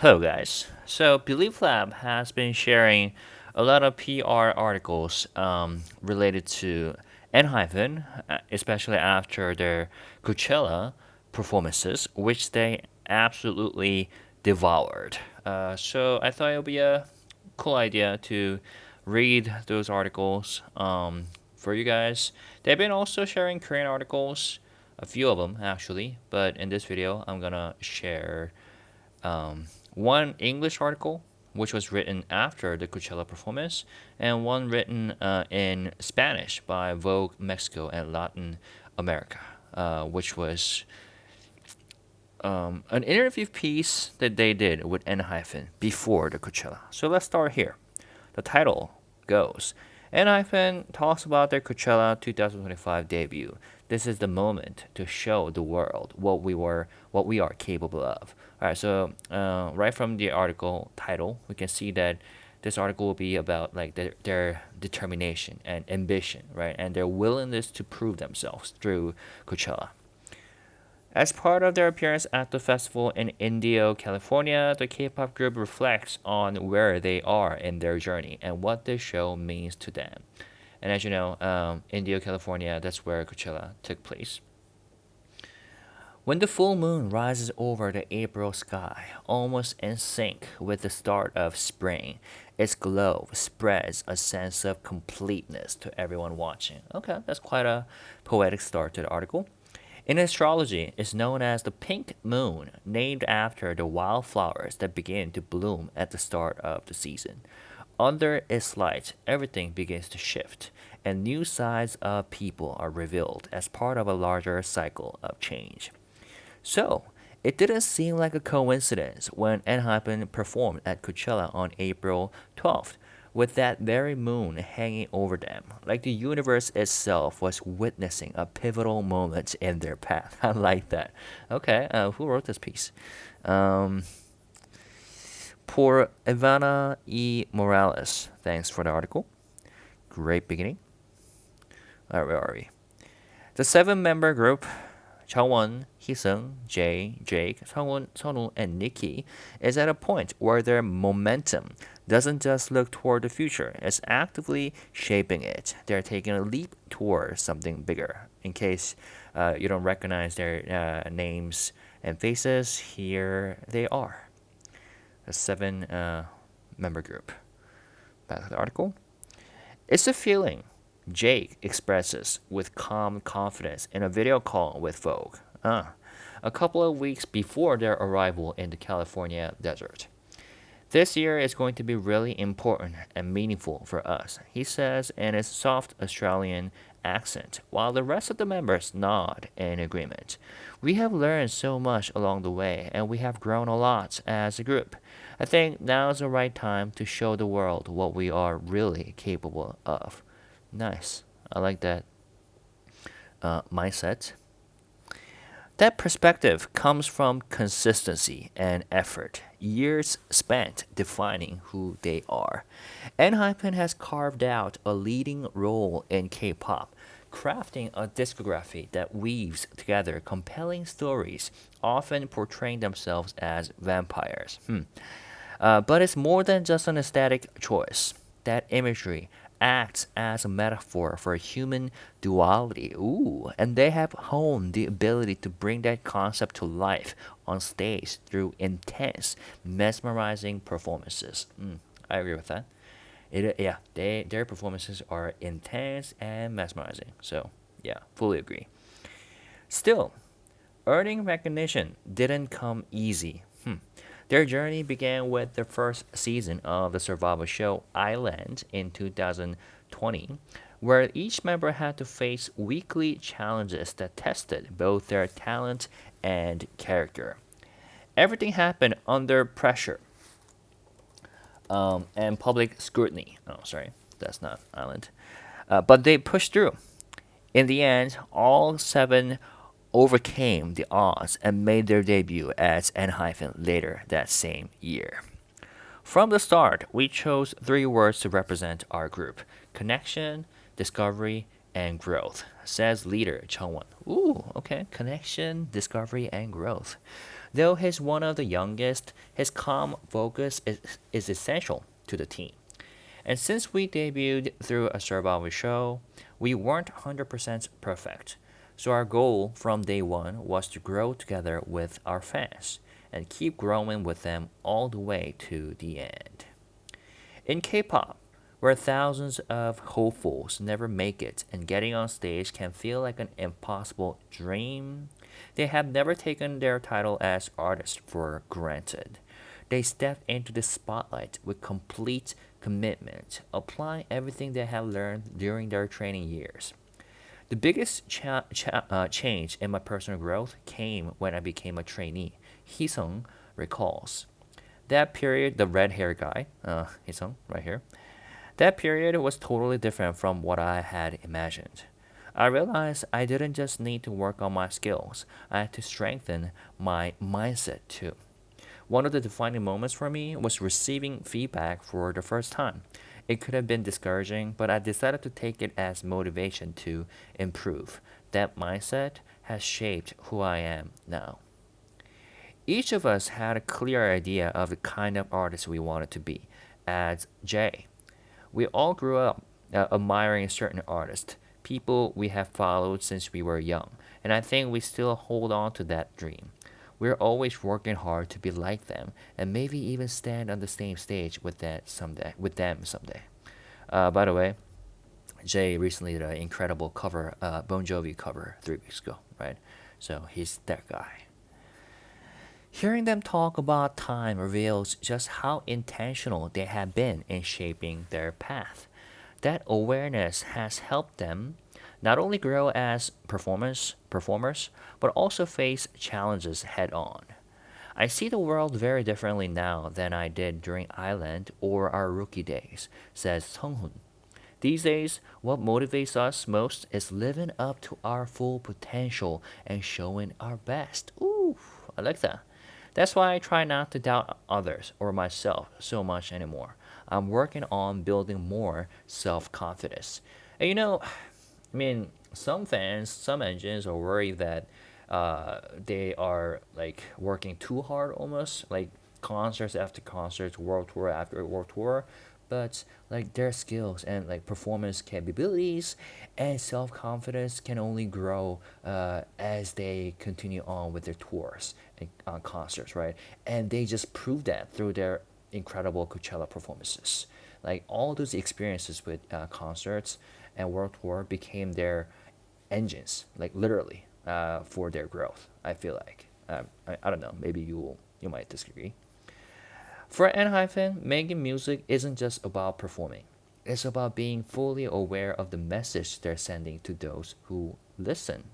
Hello, guys. So, Belief Lab has been sharing a lot of PR articles related to ENHYPEN, especially after their Coachella performances, which they absolutely devoured. So, I thought it would be a cool idea to read those articles for you guys. They've been also sharing Korean articles, a few of them actually, but in this video, I'm gonna share um, one English article, which was written after the Coachella performance, and one written in Spanish by Vogue Mexico and Latin America, which was an interview piece that they did with ENHYPEN before the Coachella. So let's start here. The title goes ENHYPEN talks about their Coachella 2025 debut. This is the moment to show the world what we are capable of. All right, so right from the article title, we can see that this article will be about like their determination and ambition, right, and their willingness to prove themselves through Coachella. As part of their appearance at the festival in Indio, California, the K-pop group reflects on where they are in their journey and what this show means to them. And as you know, Indio, California, that's where Coachella took place. When the full moon rises over the April sky, almost in sync with the start of spring, its glow spreads a sense of completeness to everyone watching. Okay, that's quite a poetic start to the article. In astrology, it's known as the pink moon, named after the wildflowers that begin to bloom at the start of the season. Under its light, everything begins to shift, and new sides of people are revealed as part of a larger cycle of change. So, it didn't seem like a coincidence when ENHYPEN performed at Coachella on April 12th, with that very moon hanging over them, like the universe itself was witnessing a pivotal moment in their path. I like that. Okay, who wrote this piece? Um, Por Ivana E. Morales. Thanks for the article. Great beginning. All right, where are we? The seven-member group Changwon, Hisung, Jay, Jake, Sungwon, Sonu, and Nikki is at a point where their momentum doesn't just look toward the future, it's actively shaping it. They're taking a leap towards something bigger. In case you don't recognize their names and faces, here they are. A seven member group. Back to the article. It's a feeling, Jake expresses with calm confidence in a video call with Vogue, a couple of weeks before their arrival in the California desert. This year is going to be really important and meaningful for us, he says in his soft Australian accent, while the rest of the members nod in agreement. We have learned so much along the way, and we have grown a lot as a group. I think now is the right time to show the world what we are really capable of. Nice. I like that mindset. That perspective comes from consistency and effort, years spent defining who they are. ENHYPEN has carved out a leading role in K-pop, crafting a discography that weaves together compelling stories, often portraying themselves as vampires. But it's more than just an aesthetic choice. That imagery acts as a metaphor for human duality. Ooh, and they have honed the ability to bring that concept to life on stage through intense, mesmerizing performances. I agree with that. Yeah, their performances are intense and mesmerizing. So, yeah, fully agree. Still, earning recognition didn't come easy. Their journey began with the first season of the survival show Island in 2020, where each member had to face weekly challenges that tested both their talent and character. Everything happened under pressure and public scrutiny. Oh, sorry, that's not Island. But they pushed through. In the end, all seven overcame the odds and made their debut as ENHYPEN later that same year. From the start, we chose three words to represent our group: connection, discovery, and growth, says leader Chungwon. Ooh, okay. Connection, discovery, and growth. Though he's one of the youngest, his calm focus is essential to the team. And since we debuted through a survival show, we weren't 100% perfect. So our goal from day one was to grow together with our fans and keep growing with them all the way to the end. In K-pop, where thousands of hopefuls never make it and getting on stage can feel like an impossible dream, they have never taken their title as artist for granted. They stepped into the spotlight with complete commitment, applying everything they have learned during their training years. The biggest change in my personal growth came when I became a trainee, Hisung recalls. That period, the red hair guy, Hisung, right here, that period was totally different from what I had imagined. I realized I didn't just need to work on my skills, I had to strengthen my mindset too. One of the defining moments for me was receiving feedback for the first time. It could have been discouraging, but I decided to take it as motivation to improve. That mindset has shaped who I am now. Each of us had a clear idea of the kind of artist we wanted to be, adds Jay. We all grew up admiring certain artists, people we have followed since we were young, and I think we still hold on to that dream. We're always working hard to be like them, and maybe even stand on the same stage with that someday. With them someday. By the way, Jay recently did an incredible cover, Bon Jovi cover 3 weeks ago, right? So he's that guy. Hearing them talk about time reveals just how intentional they have been in shaping their path. That awareness has helped them not only grow as performers, but also face challenges head on. I see the world very differently now than I did during Island or our rookie days, says Songhun. These days, what motivates us most is living up to our full potential and showing our best. Ooh, I like that. That's why I try not to doubt others or myself so much anymore. I'm working on building more self confidence. And I mean, some fans, some engines are worried that they are like working too hard almost, like concerts after concerts, world tour after world tour. But like their skills and like performance capabilities and self confidence can only grow as they continue on with their tours and concerts, right? And they just prove that through their incredible Coachella performances. Like all those experiences with concerts and world tour became their engines, like literally, for their growth. I feel like I don't know. Maybe you might disagree. For ENHYPEN, making music isn't just about performing. It's about being fully aware of the message they're sending to those who listen.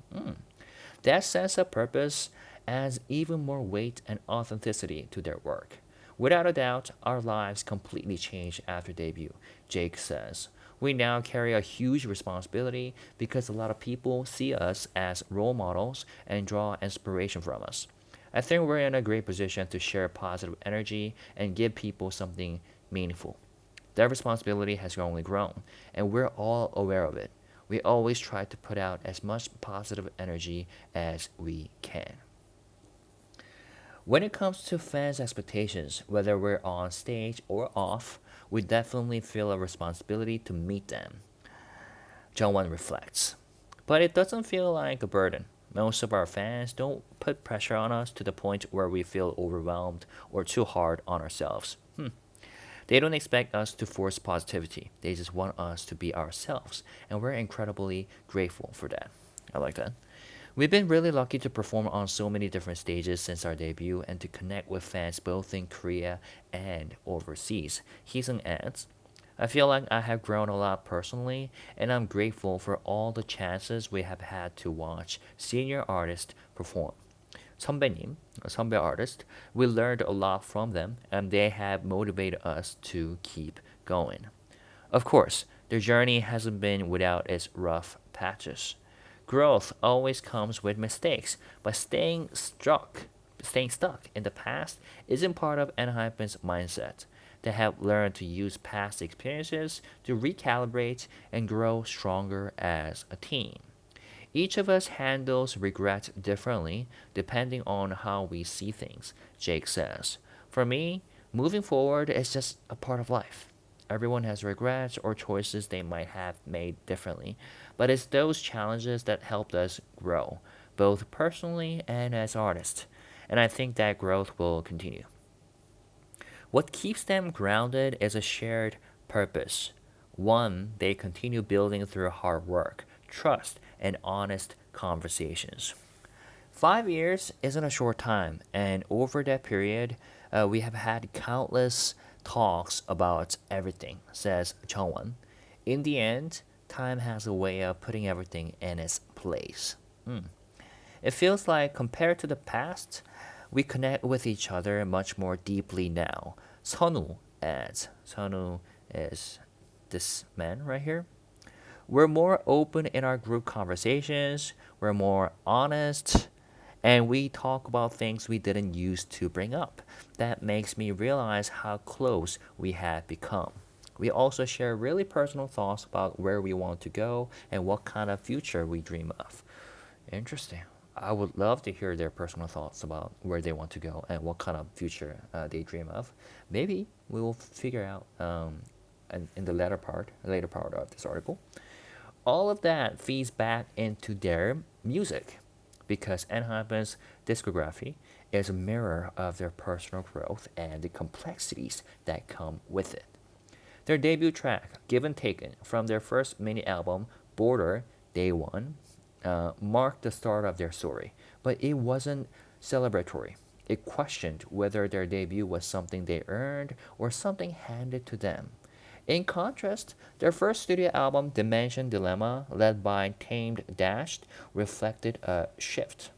That sense of purpose adds even more weight and authenticity to their work. Without a doubt, our lives completely changed after debut, Jake says. We now carry a huge responsibility because a lot of people see us as role models and draw inspiration from us. I think we're in a great position to share positive energy and give people something meaningful. That responsibility has only grown, and we're all aware of it. We always try to put out as much positive energy as we can. When it comes to fans' expectations, whether we're on stage or off, we definitely feel a responsibility to meet them, Jungwon reflects. But it doesn't feel like a burden. Most of our fans don't put pressure on us to the point where we feel overwhelmed or too hard on ourselves. They don't expect us to force positivity. They just want us to be ourselves, and we're incredibly grateful for that. I like that. We've been really lucky to perform on so many different stages since our debut and to connect with fans both in Korea and overseas. Heesung adds, I feel like I have grown a lot personally, and I'm grateful for all the chances we have had to watch senior artists perform. 선배님, 선배 artist, we learned a lot from them, and they have motivated us to keep going. Of course, their journey hasn't been without its rough patches. Growth always comes with mistakes, but staying stuck in the past isn't part of ENHYPEN's mindset. They have learned to use past experiences to recalibrate and grow stronger as a team. Each of us handles regret differently depending on how we see things, Jake says. For me, moving forward is just a part of life. Everyone has regrets or choices they might have made differently, but it's those challenges that helped us grow, both personally and as artists. And I think that growth will continue. What keeps them grounded is a shared purpose, one they continue building through hard work, trust, and honest conversations. 5 years isn't a short time, and over that period, we have had countless talks about everything, says Chongwon. In the end, time has a way of putting everything in its place. It feels like, compared to the past, we connect with each other much more deeply now. Sonu adds. Sonu is this man right here. We're more open in our group conversations, we're more honest, and we talk about things we didn't used to bring up. That makes me realize how close we have become. We also share really personal thoughts about where we want to go and what kind of future we dream of. Interesting. I would love to hear their personal thoughts about where they want to go and what kind of future they dream of. Maybe we will figure out in the later part of this article. All of that feeds back into their music because ENHYPEN's discography is a mirror of their personal growth and the complexities that come with it. Their debut track, Given Taken, from their first mini album, Border, Day One, marked the start of their story, but it wasn't celebratory. It questioned whether their debut was something they earned or something handed to them. In contrast, their first studio album, Dimension Dilemma, led by Tamed Dashed, reflected a shift.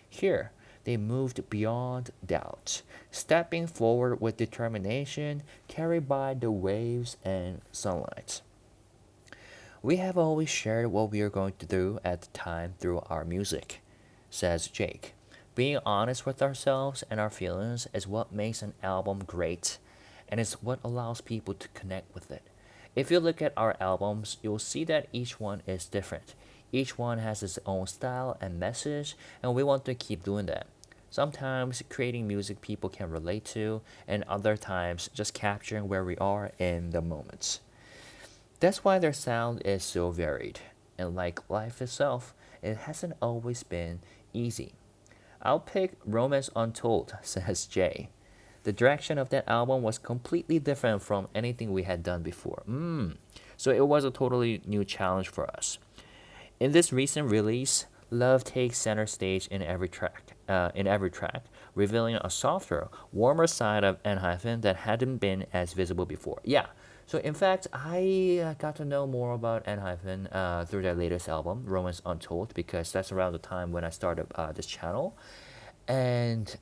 Here, they moved beyond doubt, stepping forward with determination carried by the waves and sunlight. We have always shared what we are going to do at the time through our music, says Jake. Being honest with ourselves and our feelings is what makes an album great, and it's what allows people to connect with it. If you look at our albums, you'll see that each one is different. Each one has its own style and message, and we want to keep doing that. Sometimes creating music people can relate to, and other times just capturing where we are in the moments. That's why their sound is so varied, and like life itself, it hasn't always been easy. I'll pick Romance Untold, says Jay. The direction of that album was completely different from anything we had done before. So it was a totally new challenge for us. In this recent release, love takes center stage in every track. Revealing a softer, warmer side of ENHYPEN that hadn't been as visible before. Yeah. So in fact, I got to know more about ENHYPEN through their latest album, Romance Untold, because that's around the time when I started this channel, and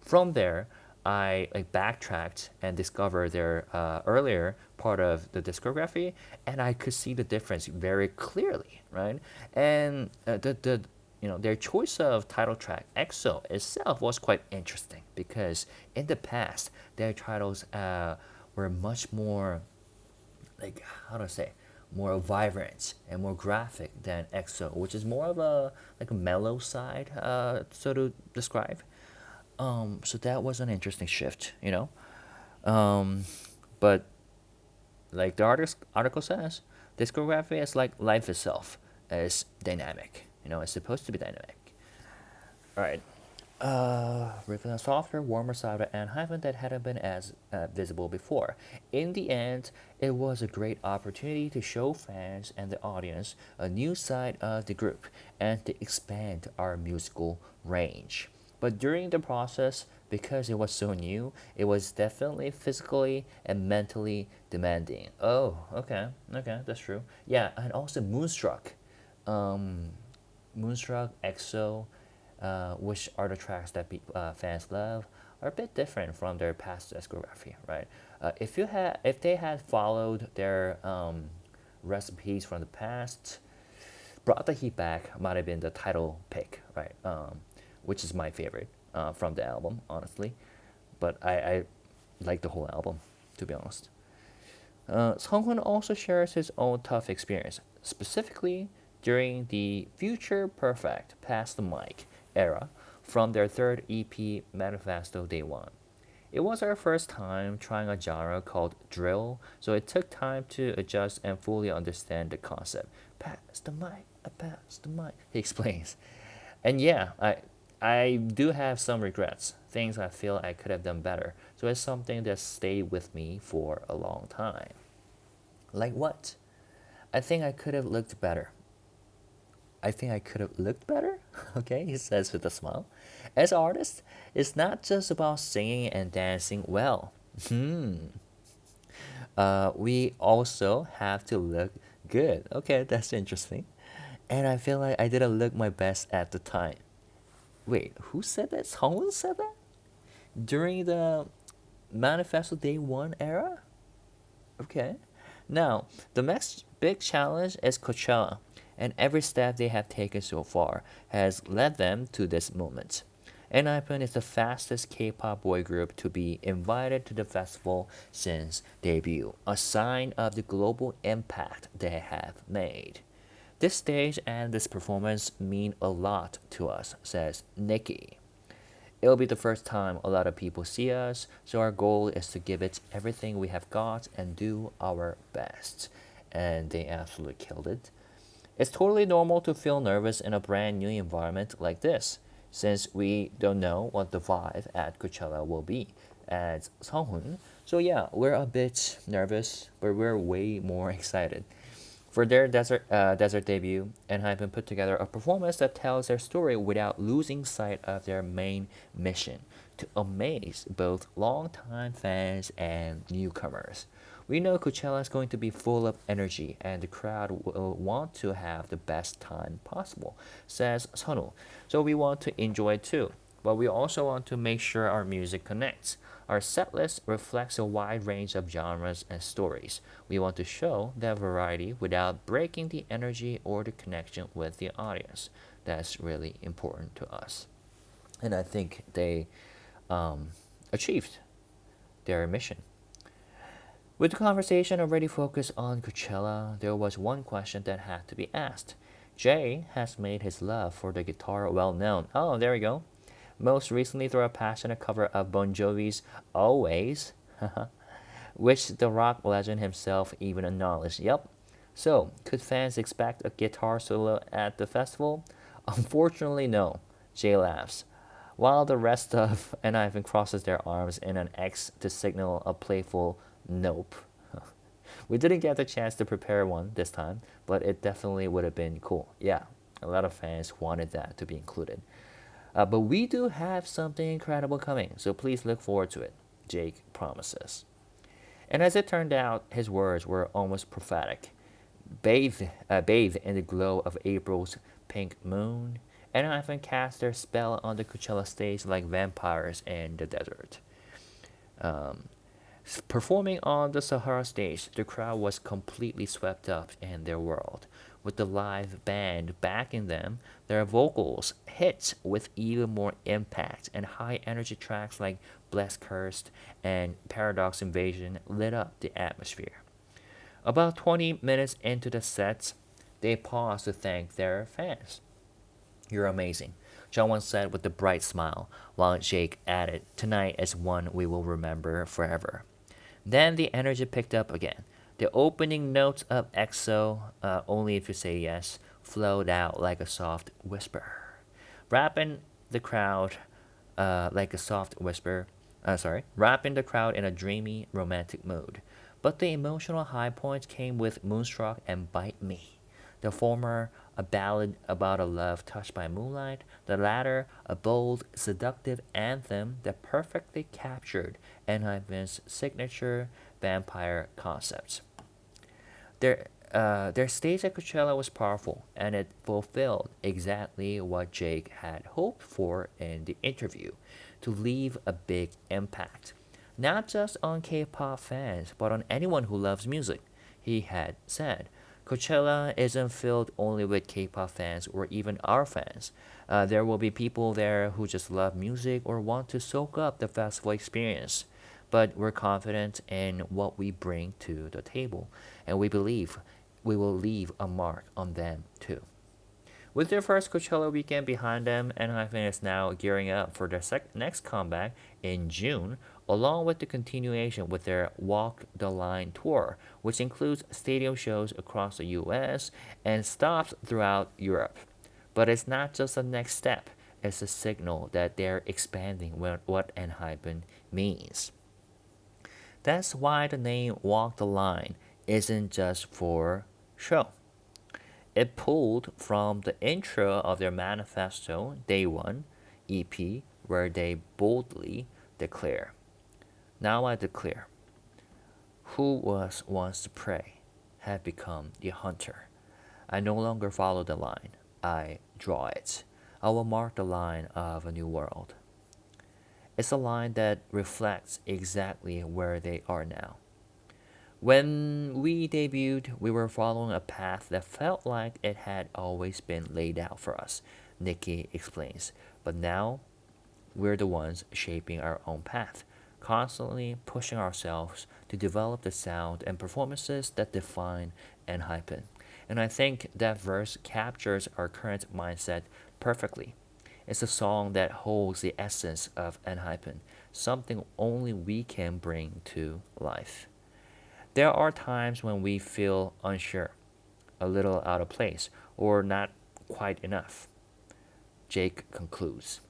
from there, I backtracked and discovered their earlier part of the discography, and I could see the difference very clearly, right? And their choice of title track EXO itself was quite interesting because in the past their titles were much more, like, how to say, more vibrant and more graphic than EXO, which is more of a mellow side, so to describe. So that was an interesting shift. But like the article says, discography is like life itself, is dynamic. It's supposed to be dynamic. All right. Revealing a softer, warmer side of ENHYPEN that hadn't been as visible before. In the end, it was a great opportunity to show fans and the audience a new side of the group and to expand our musical range. But during the process, because it was so new, it was definitely physically and mentally demanding. Oh, okay, that's true. Yeah, and also Moonstruck. Moonstruck, EXO, which are the tracks that fans love, are a bit different from their past discography, right? If they had followed their recipes from the past, Brought the Heat Back might have been the title pick, right? Which is my favorite from the album, honestly. But I like the whole album, to be honest. Songhoon also shares his own tough experience. Specifically, during the Future Perfect Past the Mic era from their third EP Manifesto Day One. It was our first time trying a genre called drill, so it took time to adjust and fully understand the concept. Pass the mic, pass the mic, he explains. And yeah, I do have some regrets, things I feel I could have done better. So it's something that stayed with me for a long time. Like what? I think I could have looked better. I think I could have looked better, okay, he says with a smile. As artists, it's not just about singing and dancing well. We also have to look good. Okay, that's interesting. And I feel like I didn't look my best at the time. Wait, who said that? Someone said that? During the Manifesto Day 1 era? Okay. Now, the next big challenge is Coachella, and every step they have taken so far has led them to this moment. ENHYPEN is the fastest K-pop boy group to be invited to the festival since debut, a sign of the global impact they have made. This stage and this performance mean a lot to us, says Nikki. It'll be the first time a lot of people see us, so our goal is to give it everything we have got and do our best. And they absolutely killed it. It's totally normal to feel nervous in a brand new environment like this, since we don't know what the vibe at Coachella will be, adds Songhoon. So yeah, we're a bit nervous, but we're way more excited. For their desert debut, ENHYPEN put together a performance that tells their story without losing sight of their main mission to amaze both longtime fans and newcomers. We know Coachella is going to be full of energy and the crowd will want to have the best time possible, says Sonu. So we want to enjoy it too, but we also want to make sure our music connects. Our setlist reflects a wide range of genres and stories. We want to show that variety without breaking the energy or the connection with the audience. That's really important to us. And I think they achieved their mission. With the conversation already focused on Coachella, there was one question that had to be asked. Jay has made his love for the guitar well known. Oh, there we go. Most recently through a passionate cover of Bon Jovi's Always, which the rock legend himself even acknowledged. Yep. So, could fans expect a guitar solo at the festival? Unfortunately, no. Jay laughs, while the rest of ENHYPEN crosses their arms in an X to signal a playful nope. We didn't get the chance to prepare one this time, but it definitely would have been cool. Yeah, a lot of fans wanted that to be included. But we do have something incredible coming, so please look forward to it, Jake promises. And as it turned out, his words were almost prophetic. Bathed in the glow of April's pink moon, and ENHYPEN cast their spell on the Coachella stage like vampires in the desert. Um, Performing on the Sahara stage, the crowd was completely swept up in their world. With the live band backing them, their vocals hit with even more impact, and high energy tracks like Blessed Cursed and Paradox Invasion lit up the atmosphere. About 20 minutes into the set, they paused to thank their fans. You're amazing, Jungwon said with a bright smile, while Jake added, tonight is one we will remember forever. Then the energy picked up again. The opening notes of EXO, Only If You Say Yes, flowed out like a soft whisper, wrapping the crowd like a soft whisper. Wrapping the crowd in a dreamy, romantic mood. But the emotional high points came with Moonstruck and Bite Me. The former, a ballad about a love touched by moonlight, the latter, a bold, seductive anthem that perfectly captured ENHYPEN's signature vampire concepts. Their stage at Coachella was powerful, and it fulfilled exactly what Jake had hoped for in the interview, to leave a big impact. Not just on K-pop fans, but on anyone who loves music, he had said. Coachella isn't filled only with K-pop fans or even our fans. There will be people there who just love music or want to soak up the festival experience. But we're confident in what we bring to the table, and we believe we will leave a mark on them too. With their first Coachella weekend behind them, ENHYPEN is now gearing up for their next comeback in June, along with the continuation with their Walk the Line tour, which includes stadium shows across the US and stops throughout Europe. But it's not just the next step, it's a signal that they're expanding what ENHYPEN means. That's why the name Walk the Line isn't just for show. It pulled from the intro of their manifesto, Day One EP, where they boldly declare, "Now I declare, who was once the prey have become the hunter. I no longer follow the line, I draw it. I will mark the line of a new world." It's a line that reflects exactly where they are now. When we debuted, we were following a path that felt like it had always been laid out for us, Nikki explains. But now, we're the ones shaping our own path, constantly pushing ourselves to develop the sound and performances that define ENHYPEN. And I think that verse captures our current mindset perfectly. It's a song that holds the essence of ENHYPEN, something only we can bring to life. There are times when we feel unsure, a little out of place, or not quite enough, Jake concludes.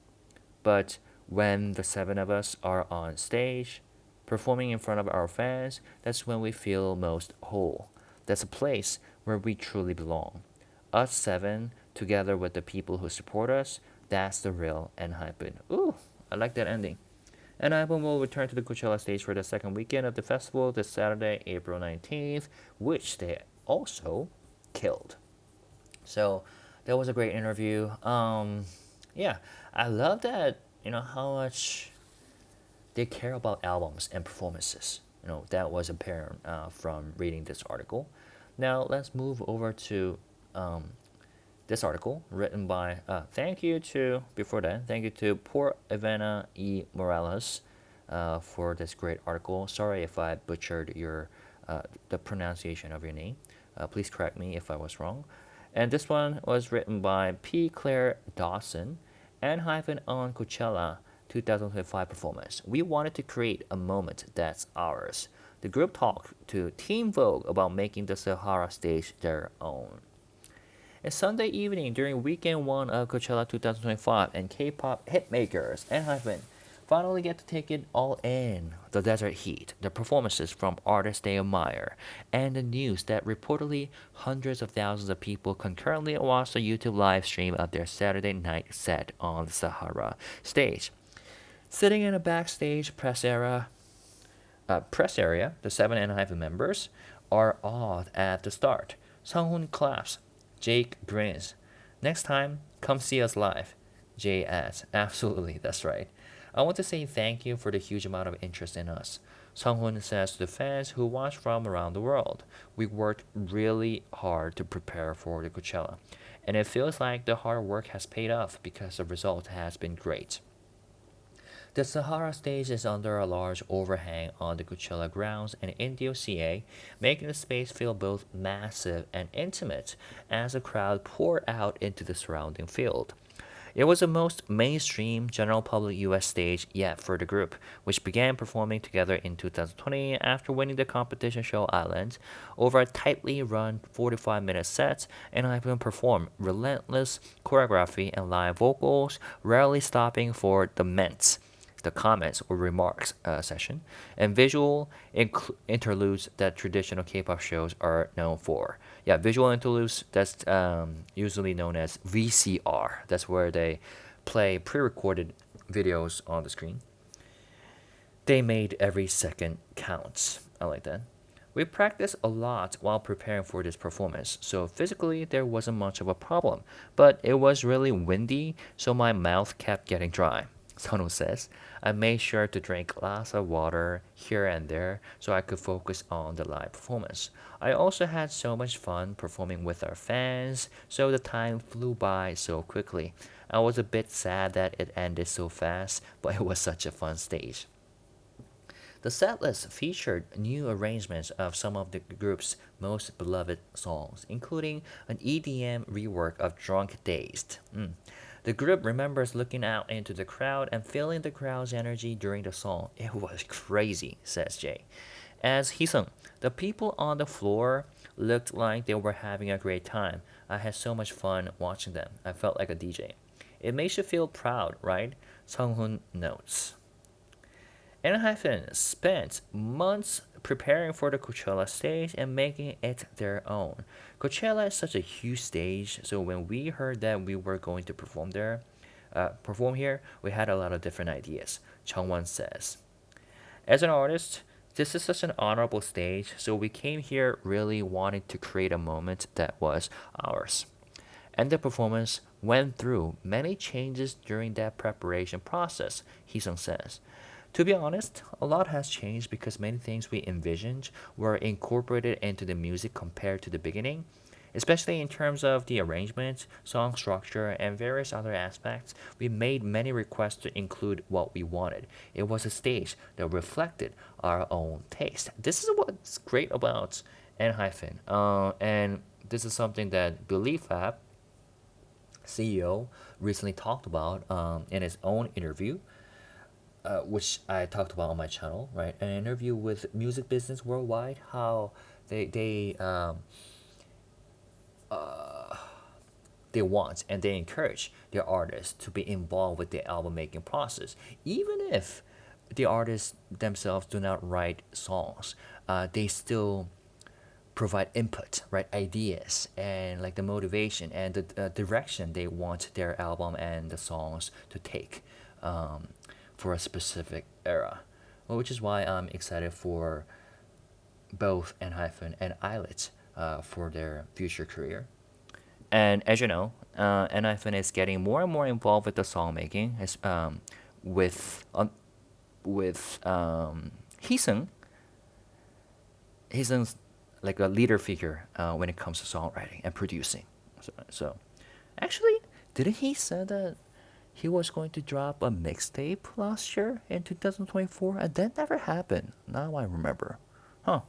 But when the seven of us are on stage, performing in front of our fans, that's when we feel most whole. That's a place where we truly belong. Us seven, together with the people who support us, that's the real ENHYPEN. Ooh, I like that ending. ENHYPEN will return to the Coachella stage for the second weekend of the festival this Saturday, April 19th, which they also killed. So that was a great interview. Yeah, I love that, how much they care about albums and performances. That was apparent from reading this article. Now let's move over to this article written by thank you to poor Ivana E. Morales for this great article. Sorry if I butchered the pronunciation of your name. Please correct me if I was wrong. And this one was written by P. Claire Dawson and hyphen on Coachella 2025 performance. We wanted to create a moment that's ours. The group talked to Team Vogue about making the Sahara stage their own. It's Sunday evening during weekend one of Coachella 2025, and K-pop hitmakers ENHYPEN finally get to take it all in. The desert heat, the performances from artists they admire, and the news that reportedly hundreds of thousands of people concurrently watched the YouTube live stream of their Saturday night set on the Sahara stage. Sitting in a backstage press area, the seven ENHYPEN members are awed at the start. Sunghoon claps. Jake grins. Next time, come see us live. Jay adds, absolutely, that's right. I want to say thank you for the huge amount of interest in us. Sunghoon says to the fans who watch from around the world, we worked really hard to prepare for the Coachella, and it feels like the hard work has paid off because the result has been great. The Sahara stage is under a large overhang on the Coachella grounds in Indio CA, making the space feel both massive and intimate as the crowd poured out into the surrounding field. It was the most mainstream general public US stage yet for the group, which began performing together in 2020 after winning the competition show Island. Over a tightly run 45-minute set, ENHYPEN performed relentless choreography and live vocals, rarely stopping for the comments or remarks session, and visual interludes that traditional K-pop shows are known for. Yeah, visual interludes, that's usually known as VCR. That's where they play pre-recorded videos on the screen. They made every second count. I like that. We practiced a lot while preparing for this performance, so physically there wasn't much of a problem, but it was really windy, so my mouth kept getting dry. Sono says, I made sure to drink lots of water here and there so I could focus on the live performance. I also had so much fun performing with our fans, so the time flew by so quickly. I was a bit sad that it ended so fast, but it was such a fun stage. The setlist featured new arrangements of some of the group's most beloved songs, including an EDM rework of Drunk Dazed. The group remembers looking out into the crowd and feeling the crowd's energy during the song. It was crazy, says Jay. As he sung, the people on the floor looked like they were having a great time. I had so much fun watching them. I felt like a DJ. It makes you feel proud, right? Sung-hoon notes. ENHYPEN spent months preparing for the Coachella stage and making it their own. Coachella is such a huge stage, so when we heard that we were going to perform here, we had a lot of different ideas. Chungwon says, "As an artist, this is such an honorable stage, so we came here really wanting to create a moment that was ours." And the performance went through many changes during that preparation process, Heesung says. To be honest, a lot has changed because many things we envisioned were incorporated into the music compared to the beginning, especially in terms of the arrangement, song structure, and various other aspects. We made many requests to include what we wanted. It was a stage that reflected our own taste. This is what's great about ENHYPEN, and this is something that Belief Lab CEO recently talked about in his own interview, which I talked about on my channel, right? An interview with Music Business Worldwide, how they want and they encourage their artists to be involved with the album making process, even if the artists themselves do not write songs. They still provide input, right? Ideas and like the motivation and the direction they want their album and the songs to take for a specific era. Well, which is why I'm excited for both ENHYPEN and Islet for their future career. And as you know, ENHYPEN is getting more and more involved with the song making, with Heesung. Heesung's like a leader figure when it comes to songwriting and producing. So actually, didn't he say that he was going to drop a mixtape last year in 2024, and that never happened? Now I remember. Huh.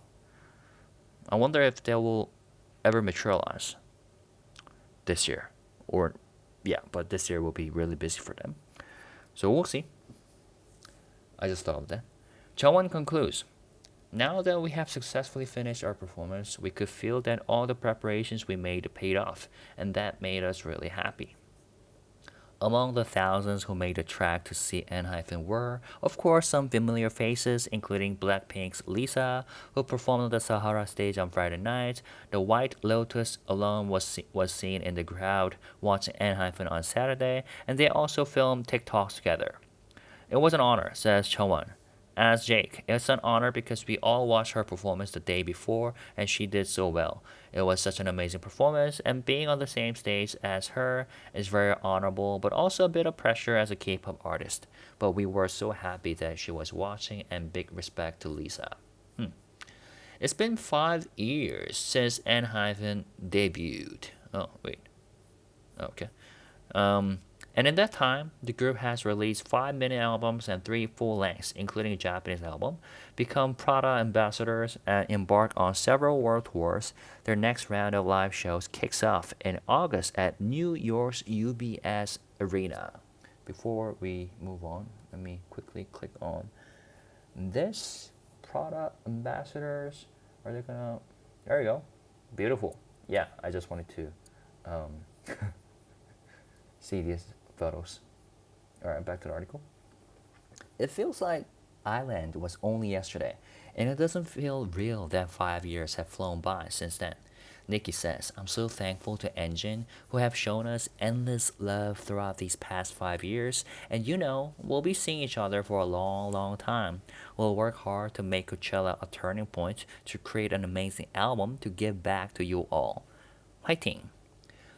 I wonder if they will ever materialize this year, or yeah, but this year will be really busy for them. So we'll see. I just thought of that. Chungwon concludes. Now that we have successfully finished our performance, we could feel that all the preparations we made paid off, and that made us really happy. Among the thousands who made the trek to see ENHYPEN were, of course, some familiar faces, including Blackpink's Lisa, who performed on the Sahara stage on Friday night. The White Lotus alone was seen in the crowd watching ENHYPEN on Saturday, and they also filmed TikToks together. It was an honor, says Chowon. As Jake, it's an honor because we all watched her performance the day before and she did so well. It was such an amazing performance, and being on the same stage as her is very honorable, but also a bit of pressure as a K-pop artist. But we were so happy that she was watching, and big respect to Lisa. It's been 5 years since ENHYPEN debuted. Oh, wait. Okay. And in that time, the group has released 5 mini albums and 3 full lengths, including a Japanese album, become Prada ambassadors, and embark on several world tours. Their next round of live shows kicks off in August at New York's UBS Arena. Before we move on, let me quickly click on this. Prada ambassadors. Are they gonna? There you go. Beautiful. Yeah, I just wanted to see these photos. Alright, back to the article. It feels like Island was only yesterday, and it doesn't feel real that 5 years have flown by since then. Nikki says, I'm so thankful to Engine, who have shown us endless love throughout these past 5 years, and we'll be seeing each other for a long, long time. We'll work hard to make Coachella a turning point to create an amazing album to give back to you all. Fighting!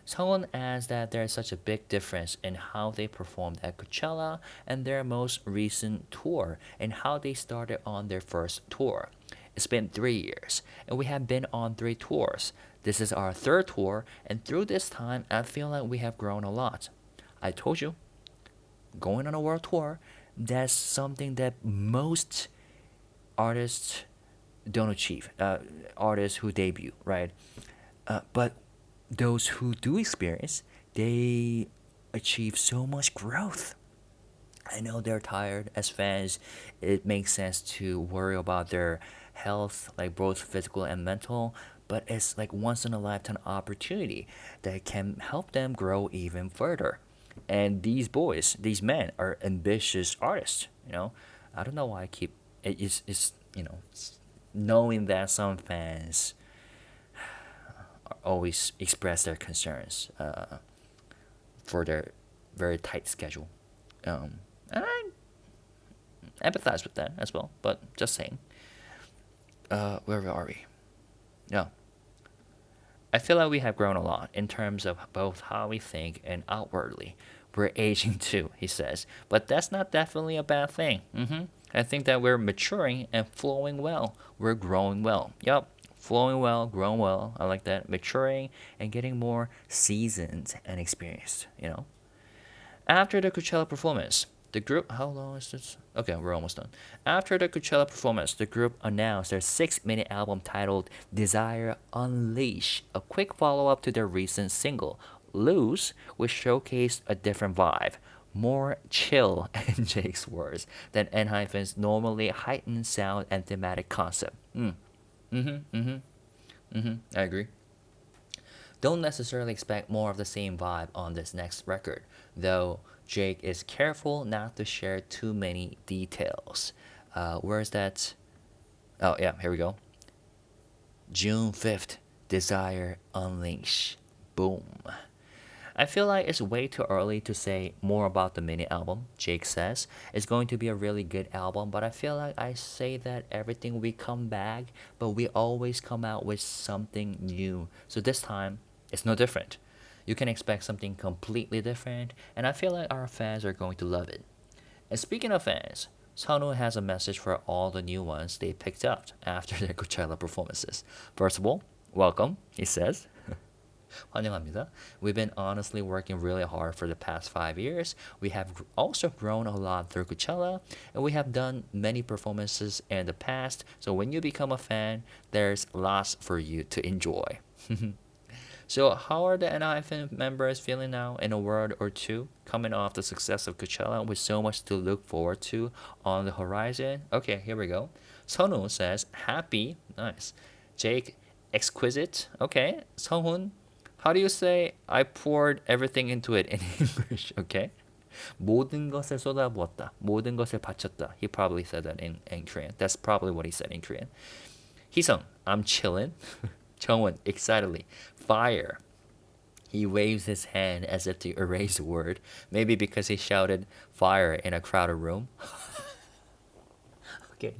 Someone adds that there is such a big difference in how they performed at Coachella and their most recent tour, and how they started on their first tour. It's been 3 years, and we have been on 3 tours. This is our 3rd tour, and through this time, I feel like we have grown a lot. I told you, going on a world tour, that's something that most artists don't achieve, artists who debut, right? But those who do experience, they achieve so much growth. I know they're tired as fans. It makes sense to worry about their health, like both physical and mental, but it's like once in a lifetime opportunity that can help them grow even further. And these boys, these men are ambitious artists, you know. I don't know why I keep it's knowing that some fans always express their concerns for their very tight schedule. And I empathize with that as well. But just saying, where are we? No, I feel like we have grown a lot in terms of both how we think and outwardly. We're aging too, he says, but that's not definitely a bad thing. I think that we're maturing and flowing well. We're growing well. Yup, flowing well, growing well. I like that. Maturing and getting more seasoned and experienced. After the Coachella performance, the group, how long is this? Okay, we're almost done. After the Coachella performance, the group announced their 6-minute album titled Desire Unleash, a quick follow up to their recent single, Lose, which showcased a different vibe. More chill, in Jake's words, than ENHYPEN's normally heightened sound and thematic concept. I agree. Don't necessarily expect more of the same vibe on this next record, though Jake is careful not to share too many details. Where's that? Oh, yeah, here we go. June 5th, Desire Unleash. Boom. I feel like it's way too early to say more about the mini album, Jake says. It's going to be a really good album, but I feel like I say that everything we come back, but we always come out with something new. So this time, it's no different. You can expect something completely different, and I feel like our fans are going to love it. And speaking of fans, Sonu has a message for all the new ones they picked up after their Coachella performances. First of all, welcome, he says. 환영합니다. We've been honestly working really hard for the past 5 years. We have also grown a lot through Coachella, and we have done many performances in the past. So when you become a fan, there's lots for you to enjoy. So how are the ENHYPEN members feeling now in a word or two, coming off the success of Coachella with so much to look forward to on the horizon? Okay, here we go. Sonu says, happy. Nice. Jake, exquisite. Okay. Sehun, how do you say I poured everything into it in English? Okay. 모든 것을 쏟아부었다. 모든 것을 바쳤다. He probably said that in Korean. That's probably what he said in Korean. Hisung, I'm chillin'. Chongwon, excitedly. Fire. He waves his hand as if to erase the word. Maybe because he shouted fire in a crowded room. Okay,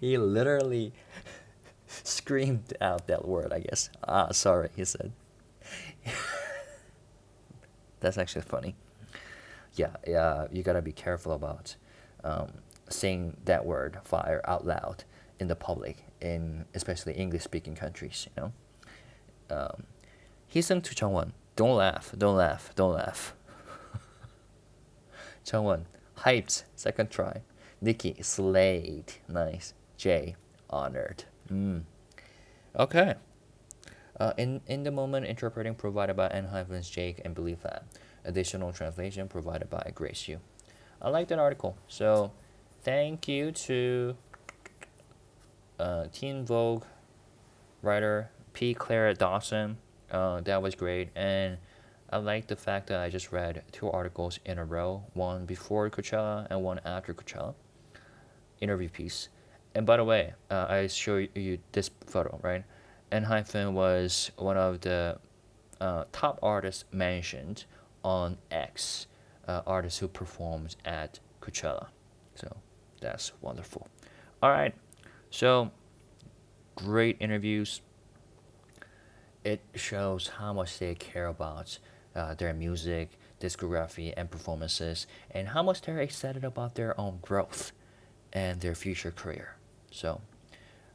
he literally screamed out that word, I guess. Sorry, he said. That's actually funny. Yeah, you gotta be careful about saying that word, fire, out loud in the public, in especially English-speaking countries, Hisung to Chongwon, don't laugh, don't laugh, don't laugh. Chongwon, hyped, second try. Nikki, slayed, nice. Jay, honored. Okay. In the moment, interpreting provided by ENHYPEN's Jake and Believe That. Additional translation provided by Grace Yu. I like that article. So, thank you to Teen Vogue writer P. Claire Dawson. That was great, and I like the fact that I just read 2 articles in a row, one before Coachella and one after Coachella. Interview piece. And by the way, I show you this photo, right? ENHYPEN was one of the top artists mentioned on X, artists who performed at Coachella. So that's wonderful. All right, so great interviews. It shows how much they care about their music, discography, and performances, and how much they're excited about their own growth and their future career. So,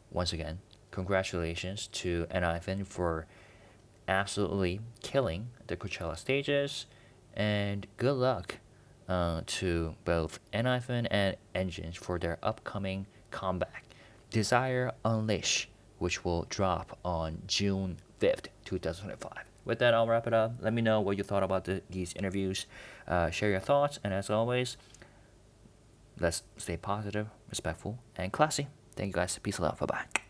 once again, congratulations to ENHYPEN for absolutely killing the Coachella stages, and good luck to both ENHYPEN and Engines for their upcoming comeback. Desire Unleash, which will drop on June 5th, 2025. With that, I'll wrap it up. Let me know what you thought about these interviews. Share your thoughts, and as always, let's stay positive, respectful, and classy. Thank you guys. Peace and love. Bye bye.